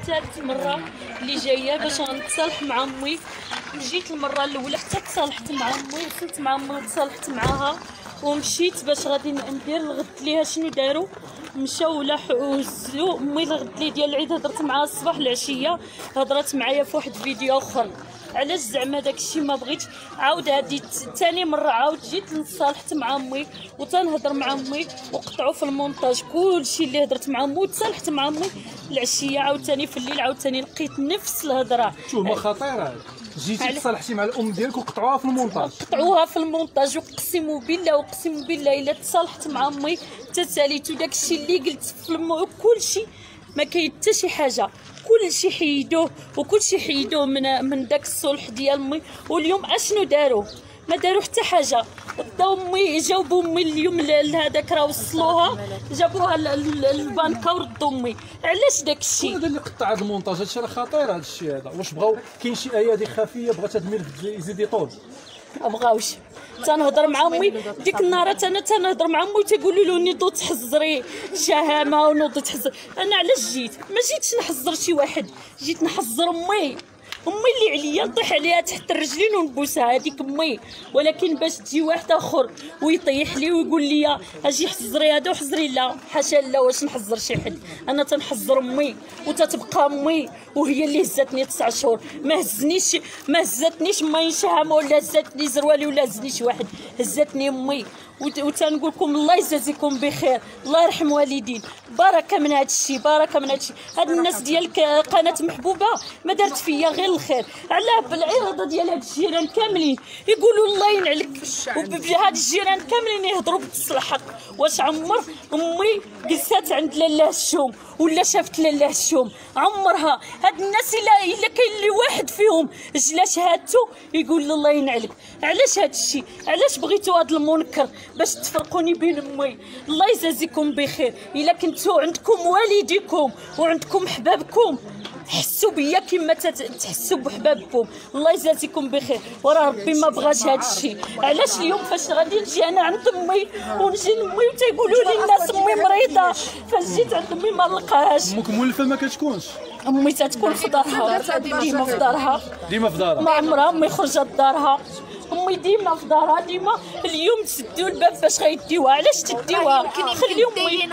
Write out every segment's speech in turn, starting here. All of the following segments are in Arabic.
ثالث مره اللي جايه باش غنتصالح مع امي. جيت المره الاولى حتى تصالحت مع امي، وصلت مع امي وتصالحت معاها ومشيت باش غادي ندير الغد ليها شنو داروا. مشاو وهزوا امي الغد لي ديال العيد، هضرت معاها الصباح العشيه، هضرت معايا في واحد الفيديو اخر. علاش زعما داكشي ما بغيتش. عاود هادي ثاني مره عاود جيت نصالحت مع امي وتنهضر مع امي، وقطعوا في المونتاج كلشي اللي هضرت مع امي وتصالحت مع امي العشيه. عاوتاني في الليل عاوتاني لقيت نفس الهضره. شوف ما خطيره، جيتي تصالحتي مع الام ديالك وقطعوها في المونتاج. قطعوها في المونتاج، وقسم بالله الا تصالحت مع امي تساليتو داكشي اللي قلت في كلشي ما كاين حتى شي حاجه، كلشي حيدوه وكلشي حيدوه من داك الصلح ديال امي. واليوم اشنو داروا؟ ما داروا حتى حاجه. داو امي جاوبوا امي اليوم لهذاك راه وصلوها جابوها للبنكه وردوا امي. علاش داكشي؟ هذا اللي قطع هذا المونتاج، هادشي راه خطير. هذا الشيء هذا واش بغاو كاين شي ايادي خفيه بغات هاد الملف يزيد يطول؟ ما بغاوش. تنهضر مع امي ديك النهار، انا تنهضر مع امي تيقولوا له نوض تحزري شهامه ونوض تحزر. انا علاش جيت؟ ما جيتش نحزر شي واحد، جيت نحزر امي اللي عليا نطيح عليها تحت الرجلين ونبوسها، هذيك امي. ولكن باش تجي واحد اخر ويطيح لي ويقول لي اجي حزري هذا وحزري، لا حاشا لا، واش نحزر شي حد؟ انا تنحزر امي وتتبقى امي، وهي اللي هزتني 9 شهور. ما هزتنيش ماي شهامه ولا هزتني زروالي ولا هزني شي واحد، هزتني امي. وتنقول لكم الله يجازيكم بخير، الله يرحم والدين. بركه من هذا الشيء، بركه من هذا الشيء. هاد الناس ديال قناه محبوبه ما دارت فيا غير الخير. علاه بالعرضه ديال هاد الجيران كاملين يقولوا الله ينعلك، وهاد الجيران كاملين يهضروا بالصلحق. واش عمر امي جلسات عند لاله الشوم ولا شافت لاله الشوم؟ عمرها. هاد الناس الا كاين اللي واحد فيهم جلا شهادته يقول الله ينعلك. علاش هاد الشيء؟ علاش بغيتوا هاد المنكر باش تفرقوني بين امي؟ الله يجازيكم بخير. الا كنتو عندكم والديكم وعندكم حبابكم حسوا بيا كما تحسوا بحبابكم. الله يجازيكم بخير. وراه ربي ما بغاش هذا الشيء. علاش اليوم فاش غادي نجي انا عند امي ونجي لامي وتيقولوا لي الناس امي مريضه، فاش جيت عند امي ما نلقاهاش. امك مولفه ما كتكونش؟ امي تتكون في دارها، ديما في دارها، ديما في دارها، ما عمرها امي خرجت دارها. امي ديما في دارها، ديما اليوم تسدوا الباب باش غيديوها. علاش تديوها؟ خليو امي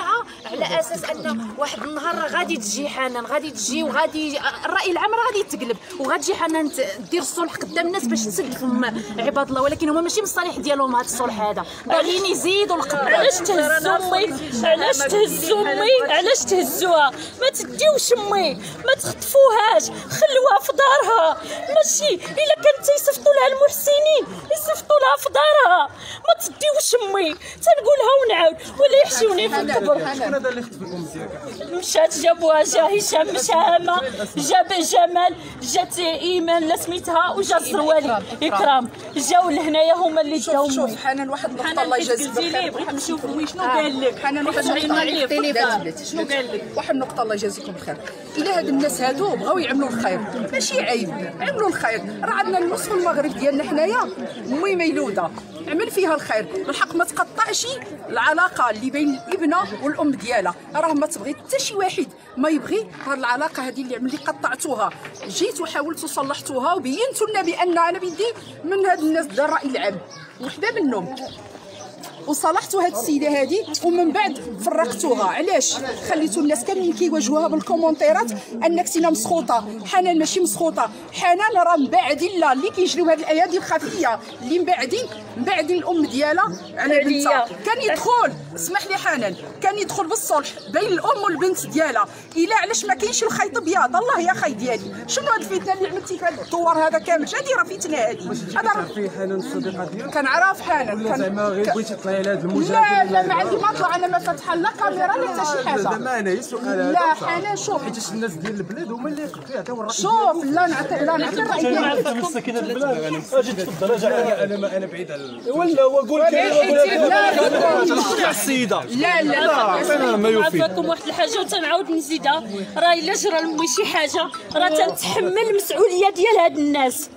على اساس ان واحد النهار راه غادي تجي حنان، غادي تجي وغادي الراي العام راه غادي يتقلب، وغتجي حنان دير الصلح قدام الناس باش تسد فم عباد الله. ولكن هما ماشي من الصالح ديالهم هذا الصلح هذا، باغيين يزيدوا القبر. علاش تهزوا امي؟ علاش تهزوا امي؟ علاش تهزوها؟ ما تديوش امي، ما تخطفوهاش، خلوها في دارها. ماشي الا كانت يصيفطوا لها المحسنين يصيفطوا لها في دارها، ما تديوش امي. تنقولها ونعاود ولا يحشوني في القبر. شكون هذا اللي خطف الام ديالك؟ مشات جابوها، جا هشام شهامه، جاب جمال، جات ايمان لا سميتها، وجا الزروالي اكرام، جاو لهنايا هما اللي داو. شوف حنان واحد النقطه الله يجازيك بخير. بغيت نشوف امي شنو قال لك. حنان واحد شنو قال لك؟ واحد النقطه الله يجازيكم بخير. الا هاد الناس هادو بغاو يعملوا الخير ماشي عيب، عملوا الخير. راه عندنا النصف المغرب ديالنا حنايا امي ميلوده، عمل فيها الخير. الحق ما تقطعش العلاقه اللي بين الابنه والام ديالها. راه ما تبغي حتى شي واحد ما يبغي هاد العلاقه هذه اللي ملي قطعتوها جيت وحاولتوا صلحتوها وبينتوا لنا بان انا بدي من هاد الناس دار الراي العام وحده منهم، وصلحتوا هاد السيده هذه ومن بعد فرقتوها. علاش خليتوا الناس كاملين كيواجهوها بالكومونتيرات انك سينا مسخوطه؟ حنان ماشي مسخوطه، حنان راه مبعدين لا اللي كيجريو هاد الايادي الخفيه اللي مبعدين الام ديالها على بنتها. كان يدخل، اسمح لي حنان، كان يدخل بالصلح بين الام والبنت ديالها. الا علاش ما كاينش الخيط ابيض؟ الله يا خي ديالي، شنو هاد الفتنه اللي عملتي في هذا الدوار هذا كامل؟ هادي راه فتنه هادي. هذا راه في حنان الصديقه ديالك؟ كنعرف حنان، كان زعما غير بغيتي تطلعي لهاد المجادله؟ لا ما عندي ما طلع، انا ما فاتحه لا كاميرا لا حتى شي حاجه. زعما انا هي سؤال. لا حنان شوف، حيت الناس ديال البلاد هما اللي يعطيو الراي. شوف لا نعطي الراي ديالي. انت من ساكنه البلاد، اجي تفضل. انا بعيد على ولا وقول لا السيده. لا ما يوفي. عافاكم واحد الحاجه وتنعاود نزيدها. راه الا جرى لامي شي حاجه راه تنتحمل المسؤوليه ديال هاد الناس،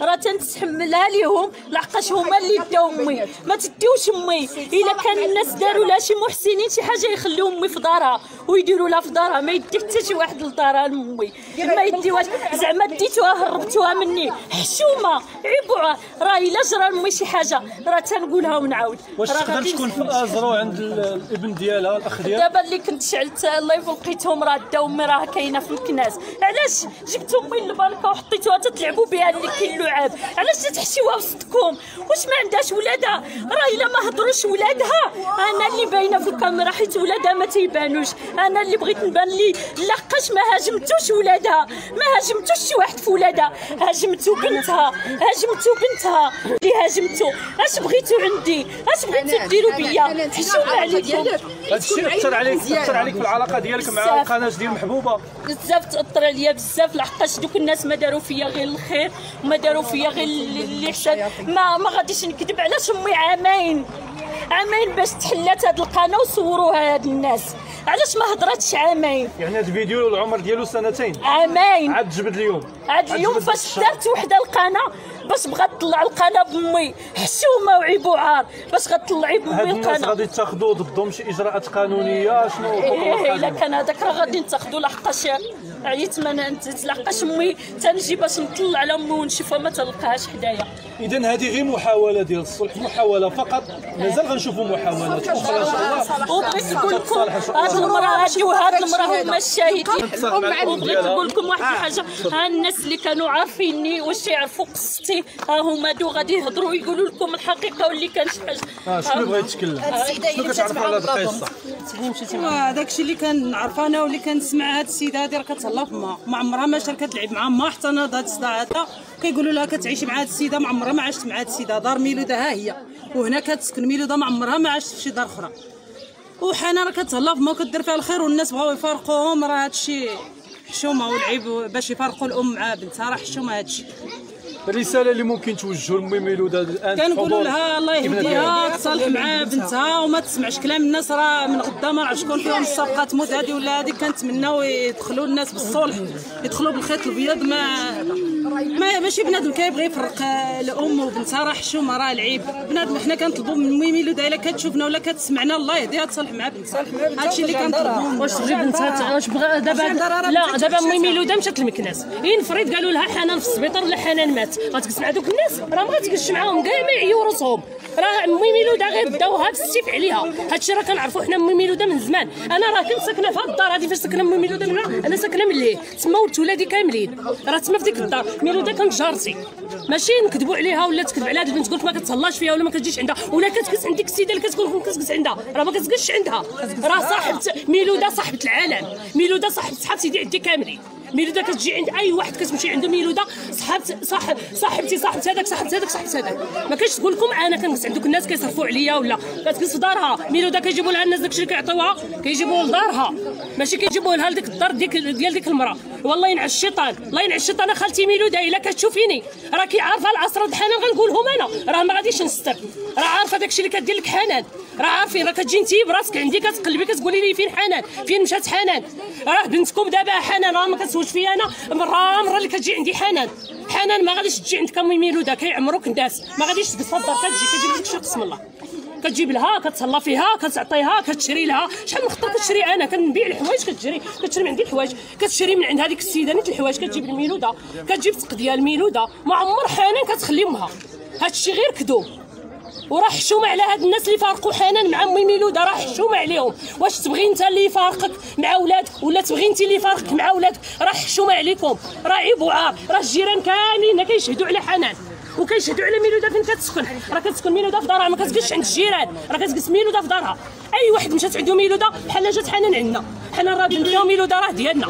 راه تنتحملها ليهم لحقاش هما اللي داو امي. ما تديوش امي. الا كان الناس داروا لها شي محسنين شي حاجه يخليو امي في دارها ويديروا لها في دارها، ما يدي حتى شي واحد لدارها لامي، ما يديوهاش. زعما ديتوها هربتوها مني، حشومه عيبوا. راه الا جرى لامي شي حاجه راه تنقولها ونعاود. واش تقدر تكون في الازرو عند الابن ديالها الاخ ديالها؟ دابا اللي كنت شعلت اللايف لقيتهم راه داو امي راه كاينه في الكناس. علاش جبتوا امي للبالكه وحطيتوها تتلعبوا بها اللي كاين اللعاب؟ علاش تحشيوها وسطكم؟ واش ما عندهاش ولادها؟ راه الا ما هضروش ولادها انا اللي باينه في الكاميرا، حيت ولادها ما تيبانوش. انا اللي بغيت نبان لي لاقاش ما هاجمتوش ولادها، ما هاجمتوش شي واحد في ولادها، هاجمتو بنتها، اللي هاجمتو. اش بغيتو عندي؟ اش بغيتو ديروا بيا؟ حشومه عليكم. هادشي اثر عليك في العلاقه ديالك مع القناه ديال محبوبه؟ بزاف تاثر عليا بزاف، لحقاش دوك الناس ما داروا فيا غير الخير وما داروا فيا غير اللي حسن. ما غاديش نكذب. علاش امي عامين باش تحلات هاد القناه وصوروها هاد الناس؟ علاش ما هضراتش عامين؟ يعني هاد الفيديو العمر ديالو سنتين، عامين عاد جبد اليوم. فاش دارت وحده القناه باش بغات تطلع القناه بامي، حشومه وعيبو عار باش غتطلعي بامي هاد الناس القناه. غادي تاخذوا ضدهم شي اجراءات قانونيه؟ شنو الا كان هذاك راه غادي نتاخذوا، لحقاش عييت ما لحقاش امي تنجي باش نطلع على امي ونشوفها ما تلقاهاش حدايا. اذا هذه غير محاوله ديال الصلح، محاوله فقط، مازال غنشوفوا محاولات اخرى ان شاء الله. وبغيت نقول لكم هاد المراه هادي وهاد المراه هما الشاهدين. وبغيت نقول لكم واحد الحاجه، ها الناس اللي كانوا عارفيني واش يعرفوا قصتي ها هما دو غادي يهضروا ويقولوا لكم الحقيقه واللي كان شي حاجه. شنو بغيت تتكلم؟ شنو كتعرف على هاد القصه؟ هذاك الشيء اللي كنعرف انا واللي كنسمع هاد السيده هادي راه كتهلا في ما عمرها ما شاركت تلعب مع ما حتى ناض هاد الصداع هذا. كيقولوا لها كتعيش مع هاد السيده، ما عمرها ما عاشت مع هاد السيده. دار ميلوده ها هي وهنا كتسكن ميلوده، ما عمرها ما عاشت في شي دار اخرى. وحنا راه كتهلا في ما وكدير فيها الخير، والناس بغاو يفارقوهم. راه هادشي حشومه والعيب باش يفارقوا الام مع بنتها، راه حشومه هادشي. الرساله اللي ممكن توجهوا لامي ميلوده الان كنقولوا لها الله يهديها تصالح مع بنتها وما تسمعش كلام الناس. راه من غدا ما عرف شكون فيهم الصفقه تموت هذه ولا هذه. كنتمناو يدخلوا الناس بالصلح، يدخلوا بالخيط الابيض. ماشي بنادم كيبغي يفرق الام وبنتها، راه حشومه، راه العيب. بنادم حنا كنطلبوا من امي ميلوده الا كتشوفنا ولا كتسمعنا الله يهديها تصالح مع بنتها. هادشي اللي كنطلبوا. واش تجي بنتها واش بغا دابا؟ لا دابا امي ميلوده مشات للمكناس، ينفرض قالوا لها حنان في السبيطار ولا حنان مات، غتجلس مع دوك الناس؟ راه ما غتجلسش معاهم كاع، ما يعيوا راسهم. راه امي ميلوده غير داوها بالسيف عليها. هادشي راه كنعرفوا حنا امي ميلوده من زمان. انا راه كنت ساكنه في هاد الدار هادي، فاش ساكنه امي ميلوده انا ساكنه من ليه تما، ولدت ولادي كاملين راه تما في ديك الدار. ميلوده كانت جارتي، ماشي نكذبوا عليها ولا تكذب على هاد البنت تقول لك ما كتهلاش فيها ولا ما كتجيش عندها ولا كتجلس عند ديك السيده اللي كتقول لكم كتجلس عندها. راه ما كتجلسش عندها. راه صاحبه ميلوده، صاحبه العالم. ميلوده صاحبه صحاب سيدي عندي كاملين. ميلوده كتجي عند اي واحد كتمشي عنده ميلوده صاحبتي صاحبه هذاك. ما كاينش تقول لكم انا كنجلس عند دوك الناس كيصرفوا عليا ولا كتجلس في دارها. ميلوده كيجيبوا لها الناس داكشي اللي كيعطيوها كيجيبوه لدارها، ماشي كيجيبوه لها لديك الدار ديال ديك المراه. والله ينعس الشيطان، الله ينعس الشيطان. خالتي ميلوده الا كتشوفيني راكي عارفه العصر د حنان غنقولهم انا، راه ما غاديش نستر. راه عارفه داكشي اللي كدير لك حنان، راه عارفين. راه كتجي انت براسك عندي كتقلبي كتقولي لي فين حنان، فين مشات حنان. راه بنتكم دابا حنان راه ما كتسولش فيا انا. مره اللي كتجي عندي حنان ما غاديش تجي عندك امي ميلوده، كيعمروك الناس. ما غاديش تجلس في الدار، كتجيب لك شي قسم الله، كتجيب لها كتهلا فيها كتعطيها كتشري لها. شحال من خطره كتشري انا كنبيع الحوايج، كتشري من عندي الحوايج، كتشري من عند هذيك السيده نيت الحوايج، كتجيب الميلوده، كتجيب تقديه الميلوده. ما عمر حنان كتخلي امها. هادشي غير كذوب. وراه حشومه على هاد الناس اللي فارقوا حنان مع امي ميلوده، راه حشومه عليهم. واش تبغي انت اللي يفارقك مع ولادك ولا تبغي انت اللي يفارقك مع ولادك؟ راه حشومه عليكم، راه عيب وعار. راه الجيران كاملين كيشهدوا على حنان وكيشهدوا على ميلوده فين كتسكن. راه كتسكن ميلوده في دارها، ما كتجلسش عند الجيران، راه كتجلس ميلوده في دارها. اي واحد مشات عنده ميلوده بحال جات حنان عندنا. حنا راه بنتنا ميلوده راه ديالنا.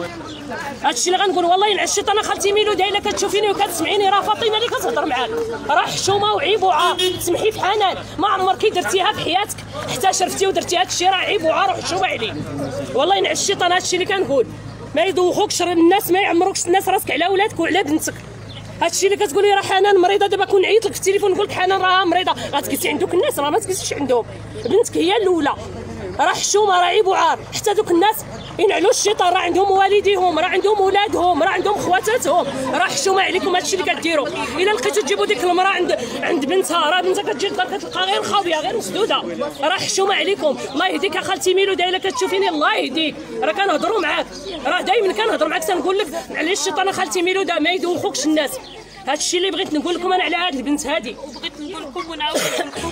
هادشي اللي غنقول. والله ينعس الشيطان. خالتي ميلوده الا كتشوفيني وكتسمعيني راه فاطمه اللي كتهضر معاك. راه حشومه وعيب وعار. سمحي في حنان، ما عمرك درتيها في حياتك حتى شرفتي ودرتي هادشي. راه عيب وعار وحشومه عليك. والله ينعس الشيطان. هادشي اللي كنقول. ما يدوخوكش الناس، ما يعمروكش الناس راسك على ولادك وعلى بنتك. هادشي اللي كتقولي راه حنان مريضه، دابا كون عيط لك في التليفون نقول لك حنان راه مريضه، غتجلسي عند دوك الناس، راه ما تجلسيش عندهم. بنتك هي الاولى، راه حشومه، راه عيب وعار. حتى دوك الناس ينعلوا الشيطان، راه عندهم والديهم، راه عندهم ولادهم، راه عندهم خواتاتهم، راه حشومه عليكم هادشي اللي كديروا. الا لقيتو تجيبوا ديك المراه عند بنتها، راه بنتها كتجي للدار كتلقى غير خاويه غير مسدوده، راه حشومه عليكم. الله يهديك اخالتي ميلوده، الا كتشوفيني الله يهديك، راه كنهضروا معاك، راه دائما كنهضر معاك تنقول لك علاش الشيطان اخالتي ميلوده ما يدوخوكش الناس. هادشي اللي بغيت نقول لكم انا على هاد البنت هادي. وبغيت نقول لكم ونعاود لكم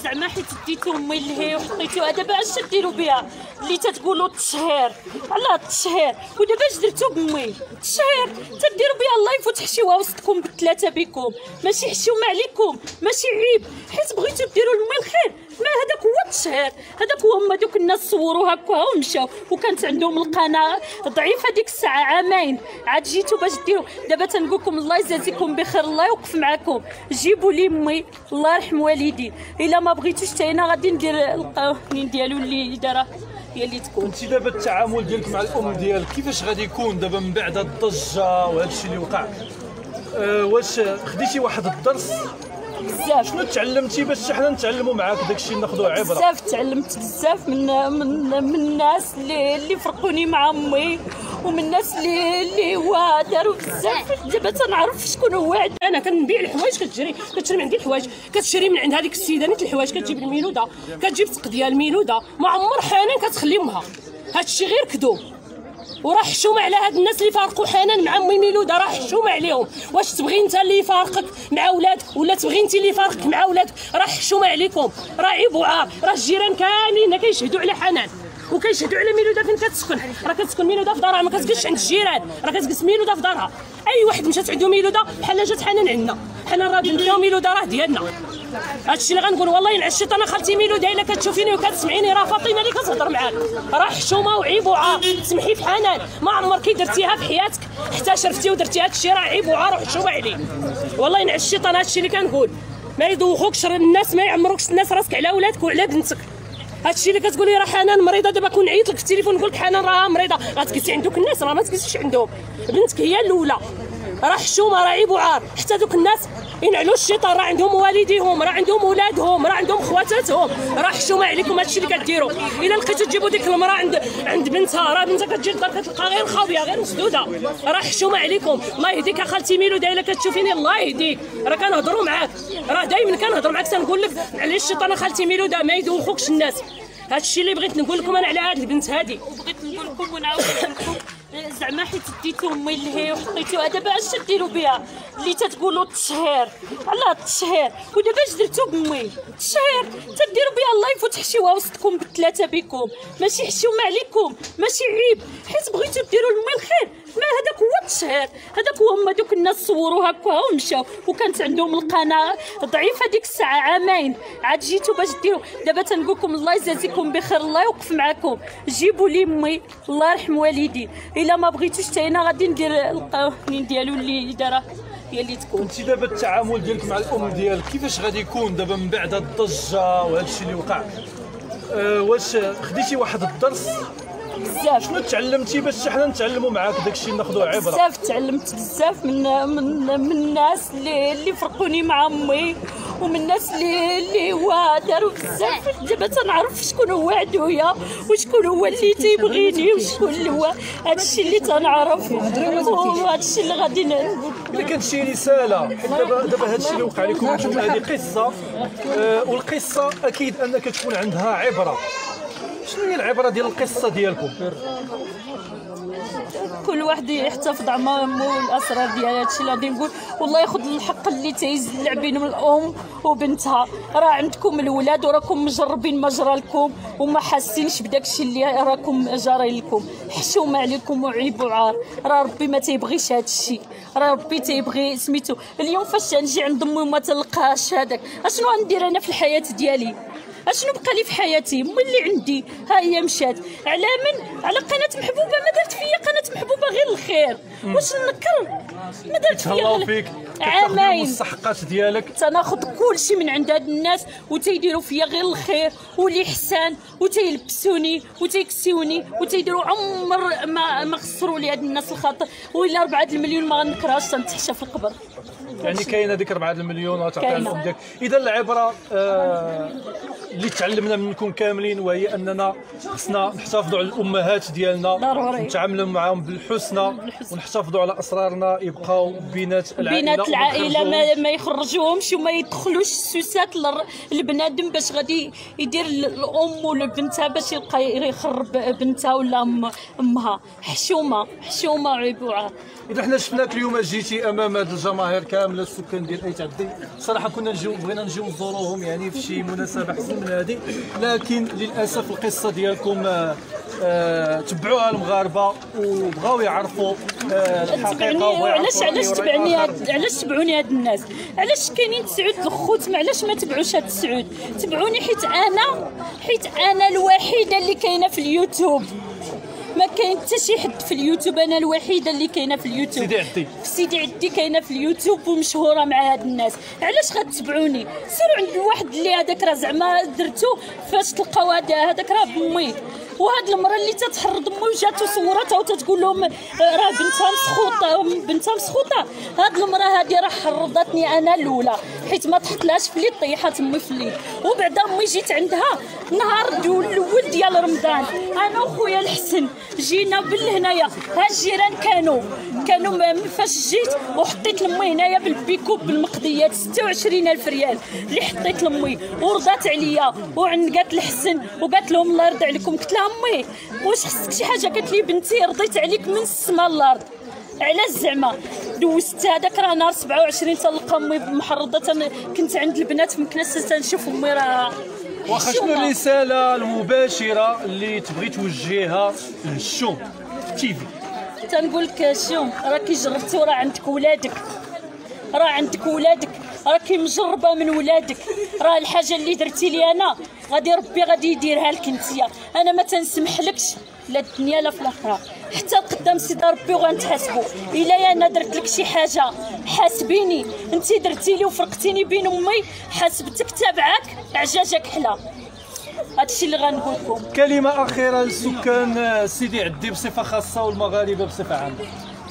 زعما حيت ديتو امي لهي وحطيتوها، دابا اش تديروا بها؟ اللي تتقولوا التشهير على التشهير، ودابا اش درتو بامي؟ التشهير تديروا بها الله يفوت حشيوها وسطكم بالثلاثه بكم، ماشي حشومه عليكم، ماشي عيب، حيت بغيتو ديروا لامي الخير. ما هذاك هو التشهير، هذاك هما دوك الناس صوروا هكا ومشاو، وكانت عندهم القناه ضعيفه ديك الساعه عامين، عاد جيتوا باش ديروا. دابا تنقول لكم الله يجازيكم بخير، الله يوقف معكم، جيبوا لي امي الله يرحم والدي. الا ما بغيتوش حتى انا غادي ندير القوانين ديالو اللي دارها هي اللي تكون. انت دابا التعامل ديالك مع الام ديالك كيفاش غادي يكون دابا من بعد هاد الضجه وهذا الشيء اللي وقع؟ واش خديتي واحد الدرس؟ بزاف. شنو تعلمتي باش حنا نتعلموا معاك داكشي ناخذوه عبره؟ بزاف تعلمت بزاف من الناس اللي فرقوني مع امي، ومن الناس اللي هو داروا بزاف. دابا تنعرف شكون هو. انا كنبيع الحوايج، كتشري من عندي الحوايج، كتشري من عند هذيك السيده نيت الحوايج، كتجيب الميلوده، كتجيب سق ديال الميلوده، ما عمر حنان كتخلي امها. هادشي غير كذوب، وراه حشومه على هاد الناس اللي فارقوا حنان مع امي ميلوده، راه حشومه عليهم. واش تبغي انت اللي يفارقك مع ولادك، ولا تبغي انت اللي يفارقك مع ولادك؟ راه حشومه عليكم، راه عيب وعار. راه الجيران كاملين كيشهدوا على حنان وكيشهدوا على ميلوده فين كتسكن. راه كتسكن ميلوده في دارها، ما كتجلسش عند الجيران، راه كتجلس ميلوده في دارها. اي واحد مشات عنده ميلوده بحال جات حنان عندنا، حنا راه بنتنا وميلوده راه ديالنا. هادشي اللي غنقول، والله ينعس الشيطان خالتي ميلوده الا كتشوفيني وكتسمعيني، راه فاطمه اللي كتهضر معاك، راه حشومه وعيب وعار. سمحي في حنان، ما عمرك درتيها في حياتك حتى شرفتي ودرتي هادشي، راه عيب وعار وحشومه عليه. والله ينعس الشيطان. هادشي اللي كنقول، ما يدوخوكش الناس، ما يعمروكش الناس راسك على ولادك وعلى بنتك. هادشي اللي كتقولي راه حنان مريضه، دابا كون عيط لك في التليفون نقول لك حنان راه مريضه، غتجلسي عندك الناس، راه ما تجلسيش عندهم. بنتك هي الاولى، راه حشومه، راه عيب وعار. حتى دوك الناس ينعلوا الشيطان، راه عندهم والديهم، راه عندهم ولادهم، راه عندهم خواتاتهم، راه حشومه عليكم هادشي اللي كديروا. الا لقيتو تجيبوا ديك المراه عند بنتها، راه بنتها كتجي للدار كتلقى غير خاويه غير مسدوده، راه حشومه عليكم. الله يهديك اخالتي ميلوده، الا كتشوفيني الله يهديك، راه كنهضروا معاك، راه دائما كنهضر معاك تنقول لك علاش الشيطان اخالتي ميلوده ما يدوخوكش الناس. هادشي اللي بغيت نقول لكم انا على هاد البنت هادي. وبغيت نقول لكم ونعاود لكم زعما حيت ديتو امي لهي وحطيتوها، دابا اش تديروا بها؟ اللي تتقولوا التشهير على التشهير، ودابا اش درتو بامي؟ التشهير تديروا بها الله يفوت حشيوها وسطكم بالثلاثه بكم، ماشي حشومه عليكم، ماشي عيب، حيت بغيتو ديروا لامي الخير. ما هذاك هو التشهير، هذاك هما دوك الناس صوروا هكا ومشاو، وكانت عندهم القناه ضعيفه ديك الساعه عامين، عاد جيتوا باش ديروا. دابا تنقول لكم الله يجازيكم بخير، الله يوقف معكم، جيبوا لي امي الله يرحم والدي. الا ما بغيتوش حتى انا غادي ندير القوانين ديالو اللي دارها هي اللي تكون. انت دابا التعامل ديالك مع الام ديالك كيفاش غادي يكون دابا من بعد هاد الضجه وهذا الشيء اللي وقع؟ واش خديتي واحد الدرس؟ بزاف. شنو تعلمتي باش حنا نتعلموا معاك داكشي ناخذوه عبره؟ بزاف تعلمت بزاف من الناس اللي فرقوني مع امي، ومن الناس اللي هو داروا بزاف. دابا تنعرف شكون هو عدويا وشكون هو اللي تيبغيني وشكون اللي هو. هادشي اللي تنعرف وهادشي اللي غادي نقول. الا كانت شي رساله، دابا هادشي اللي وقع لكم انتم، هذه قصه، والقصه اكيد انك تكون عندها عبره. شنو هي العبره ديال القصه ديالكم؟ كل واحد يحتفظ على الاسرار ديال هادشي اللي غادي نقول. والله ياخذ الحق اللي تيزلع بين الام وبنتها. راه عندكم الولاد وراكم مجربين ما جرى لكم وما حاسينش بداكشي اللي راكم جاري لكم. حشومه عليكم وعيب وعار. راه ربي ما تيبغيش هادشي، راه ربي تيبغي سميتو. اليوم فاش نجي عند امي وما تلقاهاش هذاك، اشنو غندير انا في الحياه ديالي؟ اشنو بقى لي في حياتي؟ امي اللي عندي ها هي مشات. على من؟ على قناه محبوبه. ما درت فيا قناه محبوبه غير الخير. واش نكر؟ ما درت فيا تهلاو فيك عامين. المستحقات ديالك تناخذ كلشي من عند هاد الناس وتيديروا فيا غير الخير والاحسان، وتيلبسوني وتيكسيوني وتيديروا عمر ما خسروا لي هاد الناس الخاطر. وإلا 4 المليون ما غنكرهاش تنتحشى في القبر. يعني كاينه ديك 4 المليون وتعطيها للام ديالك. اذا العبره اللي تعلمنا منكم كاملين، وهي اننا خصنا نحتفظوا على الامهات ديالنا، ضروري. نتعاملوا معهم بالحسنى ونحتفظوا على اسرارنا، يبقاو بينات العائله ما يخرجوهمش وما يدخلوش السوسات لبنادم باش غادي يدير الام ولا بنتها باش يلقى يخرب بنتها ولا امها. حشومه عيبوعه. اذا حنا شفناك اليوم جيتي امام هذه الجماهير كامله السكان ديال اي تعدي، صراحه كنا بغينا نجيو نزوروهم يعني في شي مناسبه احسن من هذه، لكن للاسف القصه ديالكم تبعوها المغاربه وبغاو يعرفوا الحقيقه. علاش تبعوني هاد الناس؟ علاش كاينين 9 الخوت؟ علاش ما تبعوش هاد 9؟ تبعوني حيت انا الوحيده اللي كاينه في اليوتيوب، ما كاين حتى شي حد في اليوتيوب، انا الوحيده اللي كاينه في اليوتيوب. سيدي عدي كاينه في اليوتيوب ومشهوره مع هاد الناس. علاش غتبعوني؟ سيروا عند واحد اللي هذاك راه زعما درتو فاش تلقاو هذاك راه بمي، وهاد المراه اللي تتحرض امي وجات وصورتها وتتقول لهم راه بنتها مسخوطه. هاد المراه هادي راه حرضتني انا الاولى حيت ما تحطلهاش في اليد، طيحات امي في اليد، وبعدا امي جيت عندها نهار الاول ديال رمضان انا وخويا الحسن جينا بالهنايا. ها الجيران كانوا فاش جيت وحطيت لامي هنايا بالبيكوب بالمقديات 26,000 ريال اللي حطيت لامي ورضات عليا وعنقات الحسن وقالت لهم الله يرضي عليكم. قلت لها امي واش خصك شي حاجه؟ قالت لي بنتي رضيت عليك من السما للارض. علاش زعما دوزت هذاك راه نهار 27 تلقى امي محرضه، كنت عند البنات في مكناس تنشوف امي راه. واخا شنو الرساله المباشره اللي تبغي توجهيها للشوم تيفي؟ تنقول لك الشوم راكي جربتي وراه عندك ولادك، راكي مجربه من ولادك. راه الحاجه اللي درتي لي انا ربي غادي يديرها لك نتيا. انا ما تنسمحلكش لا الدنيا لا في الاخره، حتى قدام سيدي ربي وغنتحاسبوا. الا انا درت لك شي حاجه حاسبيني، انت درتي لي وفرقتيني بين امي، حاسبتك تابعك عجاجك حلا. هادشي اللي غنقول لكم. كلمه اخيره للسكان سيدي عدي بصفه خاصه والمغاربه بصفه عامه.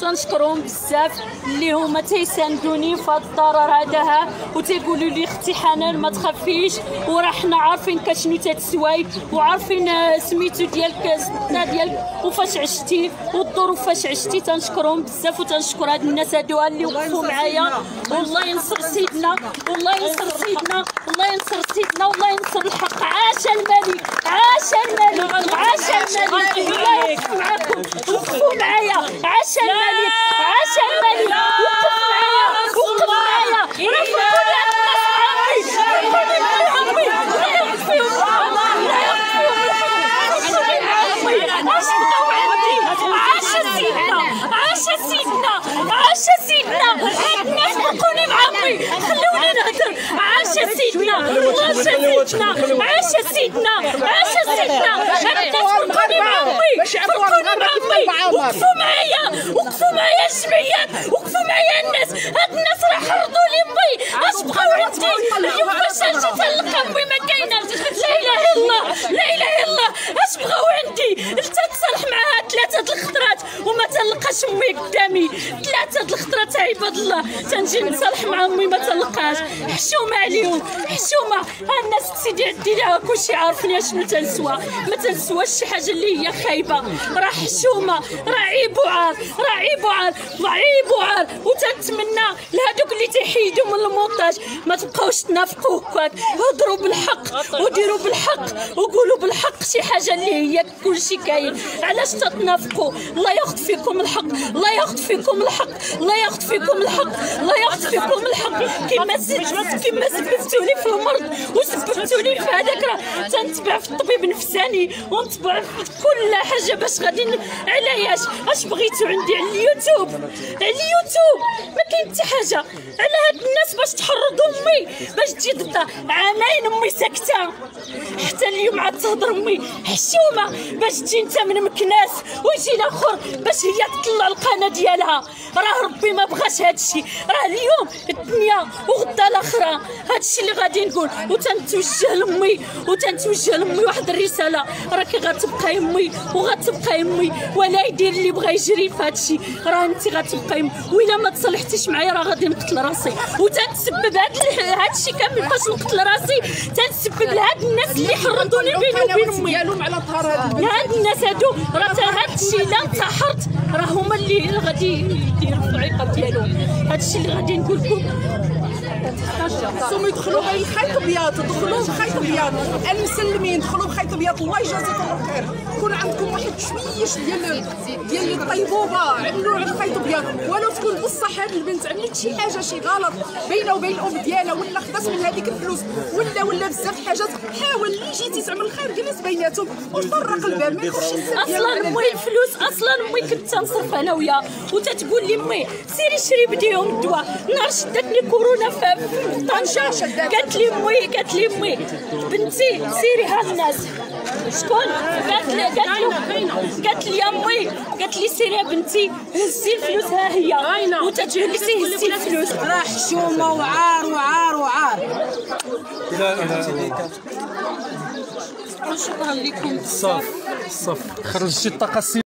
تنشكرهم بزاف اللي هما تيساندوني في هذا الضرر هذا وتيقولوا لي اختي حنان ما تخافيش، وراه حنا عارفين كشنو تتسواي وعارفين سميتو ديالك السنه ديالك وفاش عشتي والظروف فاش عشتي. تنشكرهم بزاف وتنشكر هاد الناس هادو اللي وقفوا معايا. والله ينصر سيدنا، والله ينصر سيدنا، والله ينصر سيدنا، والله ينصر الحق. عاش الملك، عاش الملك، عاش الملك. الله يوقف معاكم، وقفوا معايا. عاش الملك، عاش الملك. وقف معايا، وقف معايا. راه كل الناس عاش سيدنا، عاش سيدنا. هاد الناس بقوني مع امي، خلوني نهضر. عاش سيدنا، عاش سيدنا، عاش سيدنا، عاش سيدنا. هاد الناس بقوني مع امي، وقفوا معايا، وقفوا معايا الجمعيات، وقفوا معايا الناس. هاد الناس راه حرضوا لي امي. اش بقاو عندي اليوم فاش جيت نلقى امي ما كاينه؟ لا اله الا الله، لا اله الا الله. اش بغاو عندي؟ تصالح معاها 3 الخطرات وما تلقاش امي قدامي. 3 الخطرات عباد الله تنجي نتصالح مع امي ما تلقاش. حشومه عليهم، حشومه. ها الناس سيدي عدي لها كلشي عارفين شنو تنسوا، ما تنسواش شي حاجه اللي هي خايبه. راه حشومه، راه عيب وعار، راه عيب وعار، عيب وعار. وتنتمنى لهذوك اللي تيحيدوا من المونتاج ما تبقاوش تنافقوا هكاك. هضروا بالحق وديروا بالحق وقولوا بالحق شي حاجه اللي هي كلشي كاين. علاش تتنافقوا؟ الله ياخذ فيكم الحق، الله ياخذ فيكم الحق، الله ياخذ فيكم الحق، الله ياخذ فيكم الحق. كما سببتوني في المرض وسببتوني في هذاك، راه تنتبع في الطبيب النفساني ونتبع في كل حاجه باش غادي. علاش؟ اش بغيتو عندي على اليوتيوب؟ على اليوتيوب ما كاين حتى حاجه. على هاد الناس باش تحرضوا امي باش تجي ضدها. عامين امي ساكته حتى اليوم عاد تهضر امي. حشومه باش تجي انت من مكناس ويجي الاخر باش هي تطلع القناه ديالها. راه ربي ما بغاش هذا الشيء، راه اليوم الدنيا وغدا الاخرى. هذا الشيء اللي غادي نقول وتنتوجه لامي واحد الرساله، راكي غتبقى يمي وغتبقى يمي، ولا يدير اللي بغى يجري في هذا الشيء، راه انت غتبقى يمي، وإلا ما تصلحتيش معايا راه غادي نقتل راسي. وتنسبب هذا الشيء كامل باش نقتل راسي، تنسبب لهاد الناس اللي حرضوني بيني وبين امي. هاد الناس هادو راه هاد الشيء الا انتحرت راه هما اللي غادي يديروا في العقاب ديالهم. هاد الشيء اللي غادي نقول لكم. خصهم يدخلوا غير الخيط ابيض، دخلوا بخيط ابيض، المسلمين دخلوا بخيط ابيض. الله يجازيكم الخير، كون عندكم واحد شويش ديال الطيبوبه عملوا على الخيط ابيض، ولو تكون بصح هاد البنت عملت شي حاجه شي غلط بينه وبين الام ديالها، ولا خدات من هذيك الفلوس، ولا بزاف الحاجات، حاول اللي جيتي تعمل الخير جلس بيناتهم وتفرق الباب. ما يكونش اصلا امي الفلوس اصلا امي كنت تنصرف انا وياها، وتتقول لي امي سيري شري بديهم الدواء. نهار شدتني كورونا في طنجة قالت لي امي بنتي سيري ها الناس. شكون قالت لي امي قالت لي سيري يا بنتي هزي الفلوس ها هي، وتجلسي هزي الفلوس. راه حشومه وعار وعار وعار. شكرا لكم. صافي خرجتي الطاقه